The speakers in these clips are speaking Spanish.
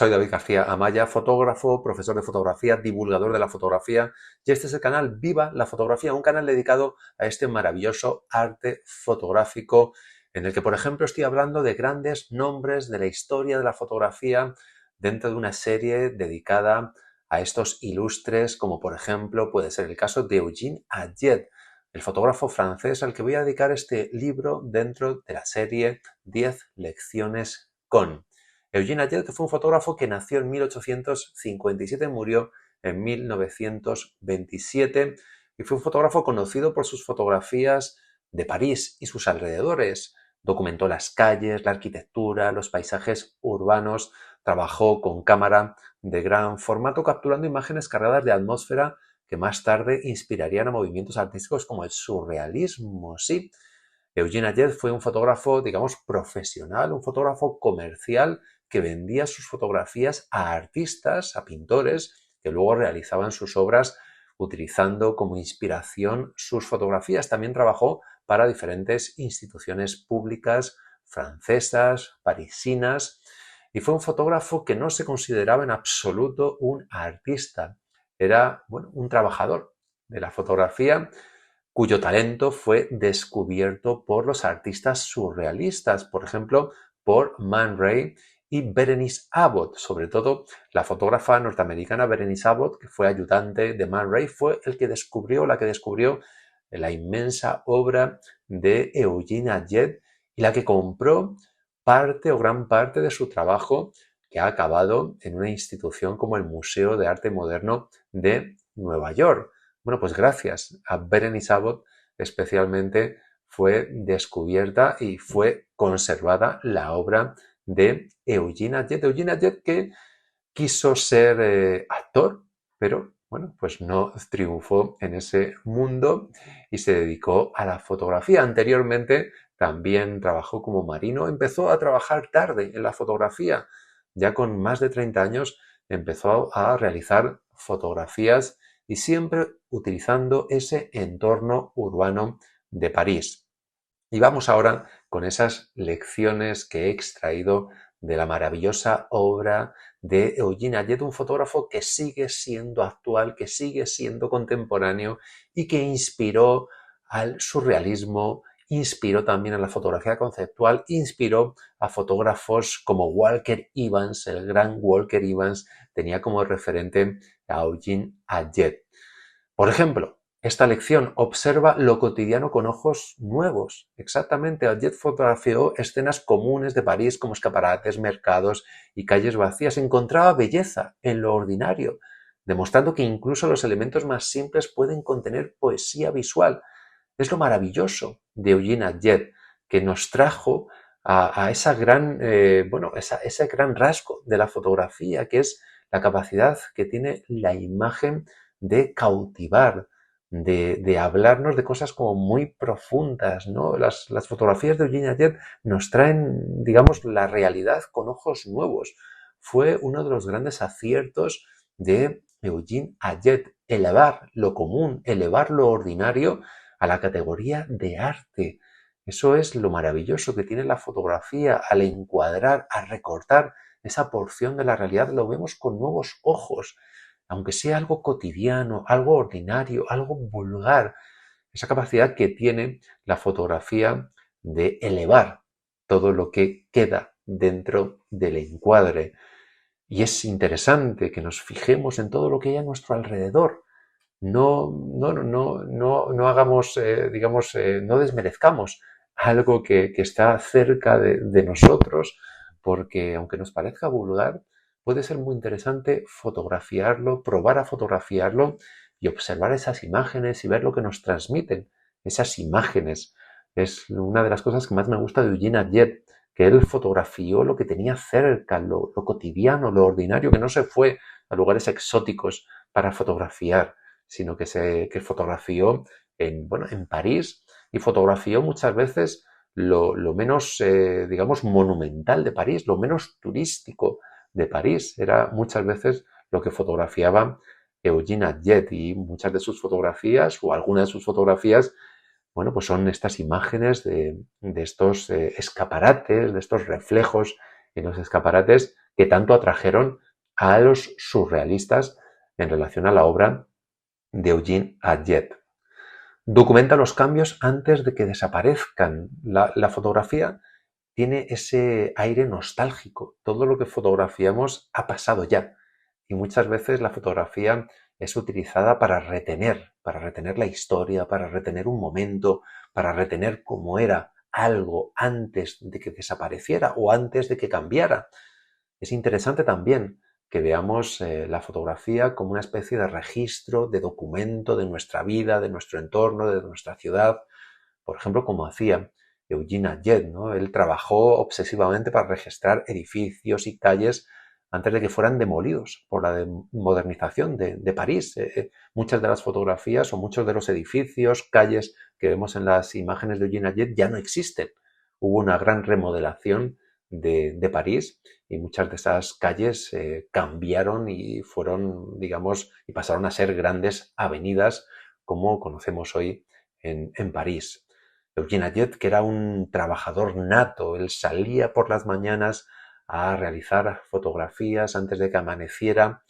Soy David García Amaya, fotógrafo, profesor de fotografía, divulgador de la fotografía, y este es el canal Viva la Fotografía, un canal dedicado a este maravilloso arte fotográfico en el que, por ejemplo, estoy hablando de grandes nombres de la historia de la fotografía dentro de una serie dedicada a estos ilustres, como por ejemplo puede ser el caso de Eugene Atget, el fotógrafo francés al que voy a dedicar este libro dentro de la serie 10 lecciones con. Eugene Atget fue un fotógrafo que nació en 1857 y murió en 1927 y fue un fotógrafo conocido por sus fotografías de París y sus alrededores. Documentó las calles, la arquitectura, los paisajes urbanos, trabajó con cámara de gran formato capturando imágenes cargadas de atmósfera que más tarde inspirarían a movimientos artísticos como el surrealismo. Sí, Eugene Atget fue un fotógrafo, digamos, profesional, un fotógrafo comercial que vendía sus fotografías a artistas, a pintores, que luego realizaban sus obras utilizando como inspiración sus fotografías. También trabajó para diferentes instituciones públicas francesas, parisinas, y fue un fotógrafo que no se consideraba en absoluto un artista. Era, bueno, un trabajador de la fotografía cuyo talento fue descubierto por los artistas surrealistas, por ejemplo, por Man Ray y Berenice Abbott. Sobre todo, la fotógrafa norteamericana Berenice Abbott, que fue ayudante de Man Ray, fue la que descubrió la inmensa obra de Eugene Atget y la que compró parte o gran parte de su trabajo, que ha acabado en una institución como el Museo de Arte Moderno de Nueva York. Bueno, pues gracias a Berenice Abbott especialmente fue descubierta y fue conservada la obra de Eugene Atget. Eugene Atget que quiso ser actor, pero bueno, pues no triunfó en ese mundo y se dedicó a la fotografía. Anteriormente también trabajó como marino, empezó a trabajar tarde en la fotografía. Ya con más de 30 años empezó a realizar fotografías y siempre utilizando ese entorno urbano de París. Y vamos ahora con esas lecciones que he extraído de la maravillosa obra de Eugene Atget, un fotógrafo que sigue siendo actual, que sigue siendo contemporáneo y que inspiró al surrealismo, inspiró también a la fotografía conceptual, inspiró a fotógrafos como Walker Evans, el gran Walker Evans, tenía como referente a Eugene Atget. Por ejemplo, esta lección observa lo cotidiano con ojos nuevos. Exactamente, Atget fotografió escenas comunes de París como escaparates, mercados y calles vacías. Encontraba belleza en lo ordinario, demostrando que incluso los elementos más simples pueden contener poesía visual. Es lo maravilloso de Eugene Atget, que nos trajo a esa ese gran rasgo de la fotografía, que es la capacidad que tiene la imagen de cautivar, de hablarnos de cosas como muy profundas, ¿no? Las fotografías de Eugene Atget nos traen, digamos, la realidad con ojos nuevos. Fue uno de los grandes aciertos de Eugene Atget, elevar lo común, elevar lo ordinario a la categoría de arte. Eso es lo maravilloso que tiene la fotografía al encuadrar, a recortar esa porción de la realidad, lo vemos con nuevos ojos, aunque sea algo cotidiano, algo ordinario, algo vulgar, esa capacidad que tiene la fotografía de elevar todo lo que queda dentro del encuadre. Y es interesante que nos fijemos en todo lo que hay a nuestro alrededor. No hagamos, no desmerezcamos algo que está cerca de nosotros, porque aunque nos parezca vulgar, puede ser muy interesante fotografiarlo, probar a fotografiarlo y observar esas imágenes y ver lo que nos transmiten esas imágenes. Es una de las cosas que más me gusta de Eugene Atget, que él fotografió lo que tenía cerca, lo cotidiano, lo ordinario, que no se fue a lugares exóticos para fotografiar, sino que fotografió en París y fotografió muchas veces lo menos, digamos, monumental de París, lo menos turístico de París. Era muchas veces lo que fotografiaba Eugene Atget y muchas de sus fotografías o algunas de sus fotografías, bueno, pues son estas imágenes de estos escaparates, de estos reflejos en los escaparates que tanto atrajeron a los surrealistas en relación a la obra de Eugene Adjet. Documenta los cambios antes de que desaparezcan. La fotografía tiene ese aire nostálgico. Todo lo que fotografiamos ha pasado ya. Y muchas veces la fotografía es utilizada para retener la historia, para retener un momento, para retener cómo era algo antes de que desapareciera o antes de que cambiara. Es interesante también que veamos la fotografía como una especie de registro, de documento de nuestra vida, de nuestro entorno, de nuestra ciudad. Por ejemplo, como hacía Eugene Adjet, ¿no? Él trabajó obsesivamente para registrar edificios y calles antes de que fueran demolidos por la modernización de París. Muchas de las fotografías o muchos de los edificios, calles que vemos en las imágenes de Eugene Adjet ya no existen. Hubo una gran remodelación de París y muchas de esas calles cambiaron y fueron, digamos, y pasaron a ser grandes avenidas como conocemos hoy en París. Eugene Adjet, que era un trabajador nato, él salía por las mañanas a realizar fotografías antes de que amaneciera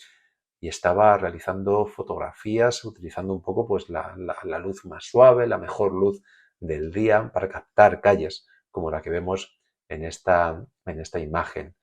y estaba realizando fotografías utilizando un poco pues la luz más suave, la mejor luz del día para captar calles como la que vemos en esta imagen.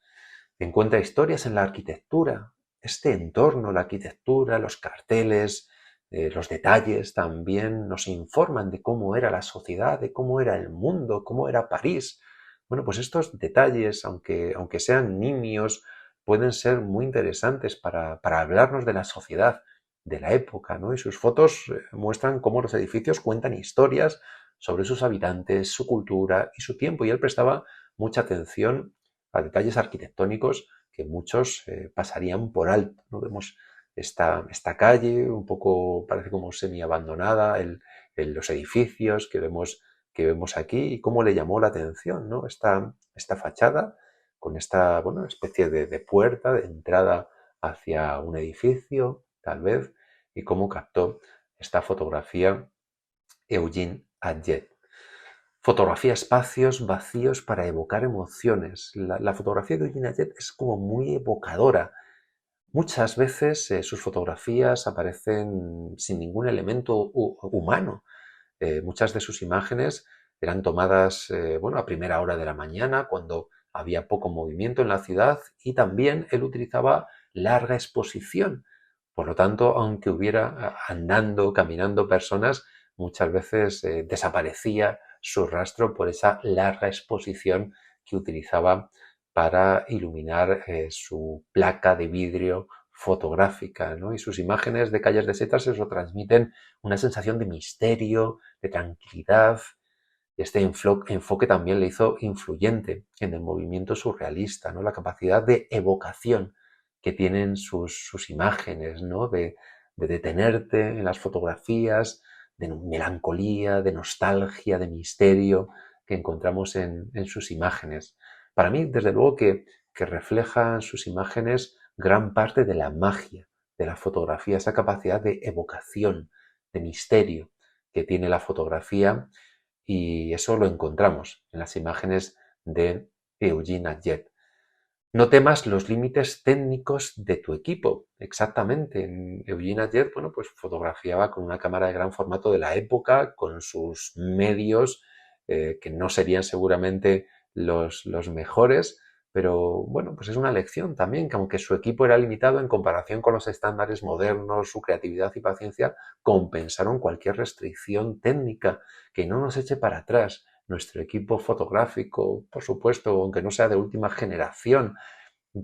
Encuentra historias en la arquitectura, este entorno, la arquitectura, los carteles, los detalles también nos informan de cómo era la sociedad, de cómo era el mundo, cómo era París. Bueno, pues estos detalles, aunque sean nimios, pueden ser muy interesantes para hablarnos de la sociedad de la época, ¿no? Y sus fotos muestran cómo los edificios cuentan historias sobre sus habitantes, su cultura y su tiempo. Y él prestaba mucha atención a detalles arquitectónicos que muchos pasarían por alto, ¿no? Vemos esta calle un poco, parece como semi-abandonada, los edificios que vemos aquí y cómo le llamó la atención, ¿no? Esta fachada con esta bueno, especie de puerta de entrada hacia un edificio, tal vez, y cómo captó esta fotografía Eugene Adjet. Fotografía espacios vacíos para evocar emociones. La fotografía de Eugene Adjet es como muy evocadora. Muchas veces sus fotografías aparecen sin ningún elemento humano. Muchas de sus imágenes eran tomadas bueno, a primera hora de la mañana, cuando había poco movimiento en la ciudad, y también él utilizaba larga exposición. Por lo tanto, aunque hubiera andando, caminando personas, muchas veces desaparecía su rastro por esa larga exposición que utilizaba para iluminar su placa de vidrio fotográfica, ¿no? Y sus imágenes de calles desiertas se lo transmiten una sensación de misterio, de tranquilidad. Este enfoque también le hizo influyente en el movimiento surrealista, ¿no? La capacidad de evocación que tienen sus imágenes, ¿no? De detenerte en las fotografías, de melancolía, de nostalgia, de misterio que encontramos en sus imágenes. Para mí, desde luego que reflejan sus imágenes gran parte de la magia de la fotografía, esa capacidad de evocación, de misterio que tiene la fotografía, y eso lo encontramos en las imágenes de Eugene Adjet. No temas los límites técnicos de tu equipo. Exactamente. Eugene Adjet, bueno, pues fotografiaba con una cámara de gran formato de la época, con sus medios, que no serían seguramente los mejores, pero bueno, pues es una lección también, que aunque su equipo era limitado en comparación con los estándares modernos, su creatividad y paciencia compensaron cualquier restricción técnica, que no nos eche para atrás. Nuestro equipo fotográfico, por supuesto, aunque no sea de última generación,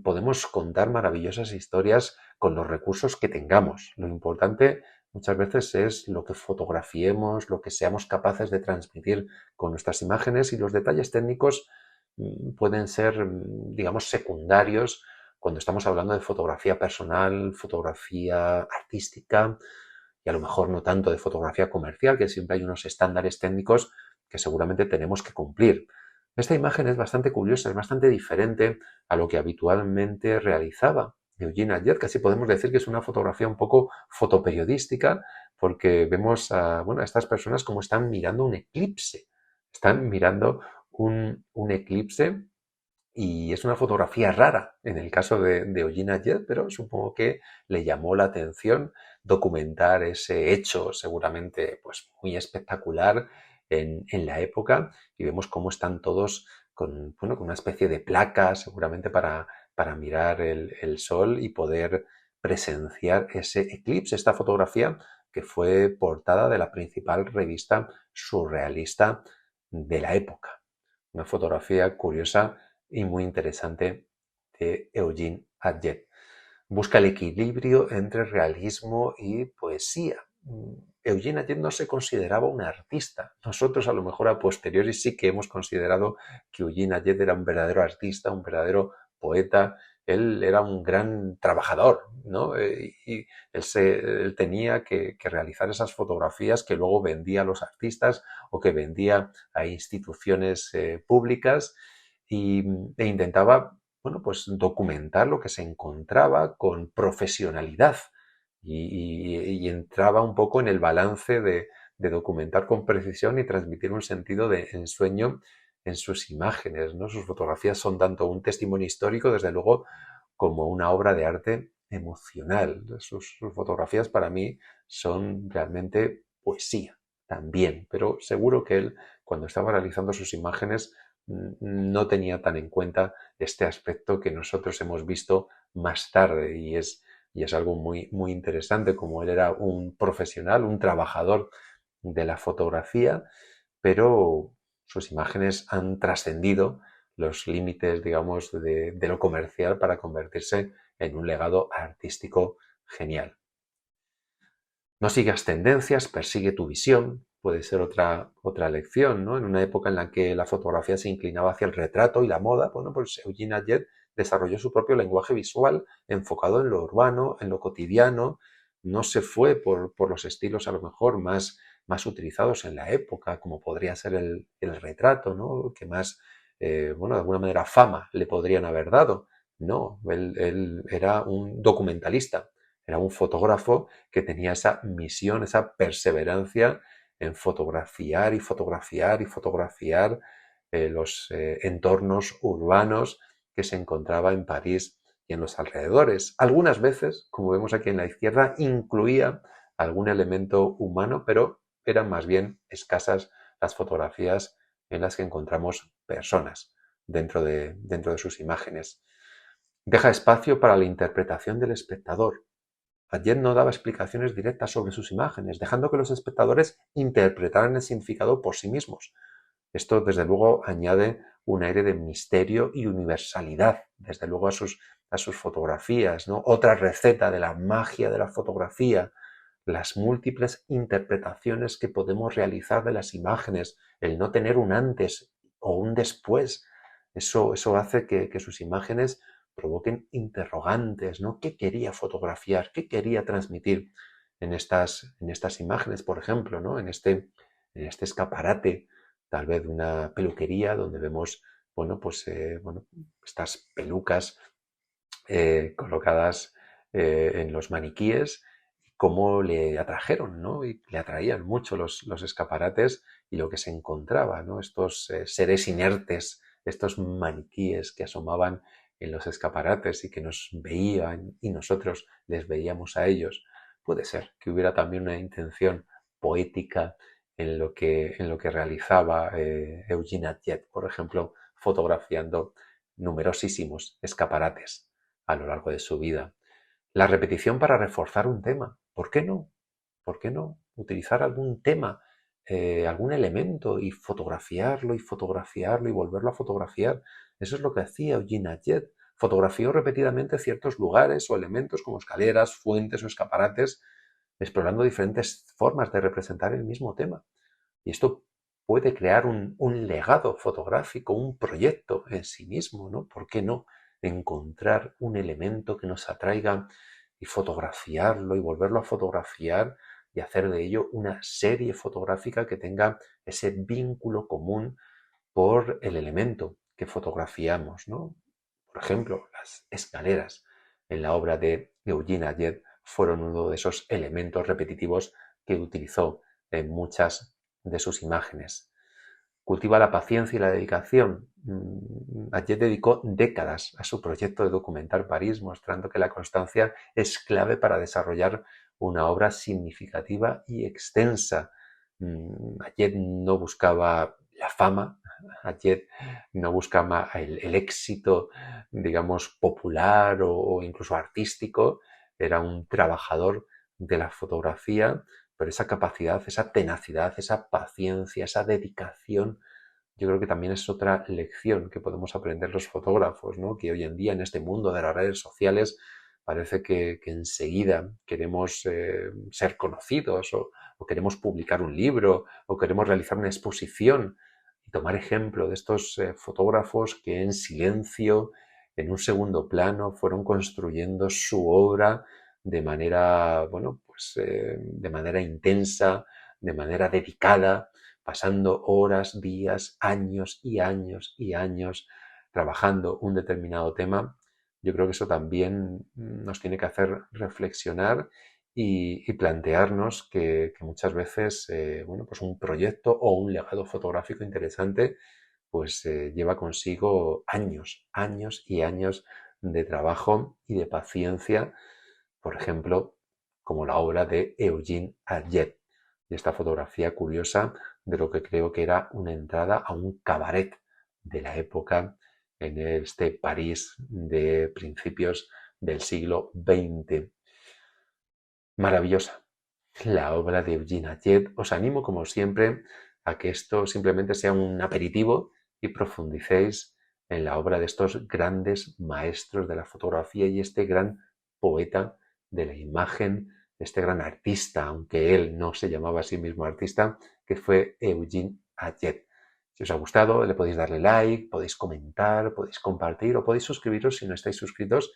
podemos contar maravillosas historias con los recursos que tengamos. Lo importante muchas veces es lo que fotografiemos, lo que seamos capaces de transmitir con nuestras imágenes, y los detalles técnicos pueden ser, digamos, secundarios cuando estamos hablando de fotografía personal, fotografía artística y a lo mejor no tanto de fotografía comercial, que siempre hay unos estándares técnicos que seguramente tenemos que cumplir. Esta imagen es bastante curiosa, es bastante diferente a lo que habitualmente realizaba Eugene Adjet. Casi podemos decir que es una fotografía un poco fotoperiodística, porque vemos bueno, a estas personas como están mirando un eclipse. Están mirando un eclipse Y es una fotografía rara en el caso de Eugene Ayet, pero supongo que le llamó la atención documentar ese hecho seguramente pues muy espectacular en la época, y vemos cómo están todos con, bueno, con una especie de placa seguramente para mirar el sol y poder presenciar ese eclipse, esta fotografía que fue portada de la principal revista surrealista de la época. Una fotografía curiosa y muy interesante de Eugene Adjet. Busca el equilibrio entre realismo y poesía. Eugene Adjet no se consideraba un artista. Nosotros a lo mejor a posteriori sí que hemos considerado que Eugene Adjet era un verdadero artista, un verdadero poeta. Él era un gran trabajador, ¿no? Y él tenía que realizar esas fotografías que luego vendía a los artistas o que vendía a instituciones públicas, e intentaba, bueno, pues documentar lo que se encontraba con profesionalidad, y entraba un poco en el balance de documentar con precisión y transmitir un sentido de ensueño en sus imágenes, ¿no? Sus fotografías son tanto un testimonio histórico, desde luego, como una obra de arte emocional. Sus fotografías para mí son realmente poesía también, pero seguro que él, cuando estaba realizando sus imágenes, no tenía tan en cuenta este aspecto que nosotros hemos visto más tarde, y es algo muy, muy interesante, como él era un profesional, un trabajador de la fotografía, pero sus imágenes han trascendido los límites, digamos, de lo comercial para convertirse en un legado artístico genial. No sigas tendencias, persigue tu visión, puede ser otra lección, ¿no? En una época en la que la fotografía se inclinaba hacia el retrato y la moda, bueno, pues Eugene Ayet desarrolló su propio lenguaje visual enfocado en lo urbano, en lo cotidiano. No se fue por los estilos a lo mejor más utilizados en la época, como podría ser el retrato, ¿no? Que más, bueno, de alguna manera fama le podrían haber dado. No, él era un documentalista, era un fotógrafo que tenía esa misión, esa perseverancia en fotografiar y fotografiar y fotografiar los entornos urbanos que se encontraba en París y en los alrededores. Algunas veces, como vemos aquí en la izquierda, incluía algún elemento humano, pero eran más bien escasas las fotografías en las que encontramos personas dentro de sus imágenes. Deja espacio para la interpretación del espectador. Adjet no daba explicaciones directas sobre sus imágenes, dejando que los espectadores interpretaran el significado por sí mismos. Esto, desde luego, añade un aire de misterio y universalidad, desde luego, a sus fotografías, ¿no? Otra receta de la magia de la fotografía, las múltiples interpretaciones que podemos realizar de las imágenes, el no tener un antes o un después. Eso hace que sus imágenes provoquen interrogantes, ¿no? ¿Qué quería fotografiar? ¿Qué quería transmitir en estas imágenes, por ejemplo, ¿no? En este escaparate, tal vez de una peluquería, donde vemos, bueno, pues, bueno, estas pelucas colocadas en los maniquíes, cómo le atrajeron, ¿no? Y le atraían mucho los escaparates y lo que se encontraba, ¿no? Estos seres inertes, estos maniquíes que asomaban en los escaparates y que nos veían y nosotros les veíamos a ellos. Puede ser que hubiera también una intención poética en lo que realizaba Eugene Adjet, por ejemplo, fotografiando numerosísimos escaparates a lo largo de su vida. La repetición para reforzar un tema. ¿Por qué no? ¿Por qué no? Utilizar algún tema, algún elemento, y fotografiarlo y volverlo a fotografiar. Eso es lo que hacía Eugene Adjet. Fotografió repetidamente ciertos lugares o elementos como escaleras, fuentes o escaparates, explorando diferentes formas de representar el mismo tema. Y esto puede crear un legado fotográfico, un proyecto en sí mismo, ¿no? ¿Por qué no encontrar un elemento que nos atraiga y fotografiarlo y volverlo a fotografiar y hacer de ello una serie fotográfica que tenga ese vínculo común por el elemento que fotografiamos, ¿no? Por ejemplo, las escaleras en la obra de Eugene Ayet fueron uno de esos elementos repetitivos que utilizó en muchas de sus imágenes. cultiva la paciencia y la dedicación. Ayer dedicó décadas a su proyecto de documentar París, mostrando que la constancia es clave para desarrollar una obra significativa y extensa. Ayer no buscaba la fama, ayer no buscaba el éxito, digamos, popular o incluso artístico. Era un trabajador de la fotografía, pero esa capacidad, esa tenacidad, esa paciencia, esa dedicación, yo creo que también es otra lección que podemos aprender los fotógrafos, ¿no? Que hoy en día en este mundo de las redes sociales parece que enseguida queremos ser conocidos o queremos publicar un libro o queremos realizar una exposición y tomar ejemplo de estos fotógrafos que en silencio, en un segundo plano, fueron construyendo su obra de manera, bueno, pues de manera intensa, de manera dedicada, pasando horas, días, años y años y años trabajando un determinado tema. Yo creo que eso también nos tiene que hacer reflexionar y plantearnos que muchas veces, bueno, pues un proyecto o un legado fotográfico interesante pues lleva consigo años, años y años de trabajo y de paciencia, por ejemplo, como la obra de Eugene Atget y esta fotografía curiosa de lo que creo que era una entrada a un cabaret de la época en este París de principios del siglo XX. Maravillosa la obra de Eugene Atget. Os animo, como siempre, a que esto simplemente sea un aperitivo y profundicéis en la obra de estos grandes maestros de la fotografía y este gran poeta de la imagen, este gran artista, aunque él no se llamaba a sí mismo artista, que fue Eugene Atget. Si os ha gustado, le podéis darle like, podéis comentar, podéis compartir o podéis suscribiros si no estáis suscritos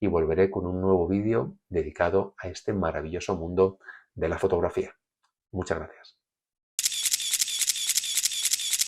y volveré con un nuevo vídeo dedicado a este maravilloso mundo de la fotografía. Muchas gracias.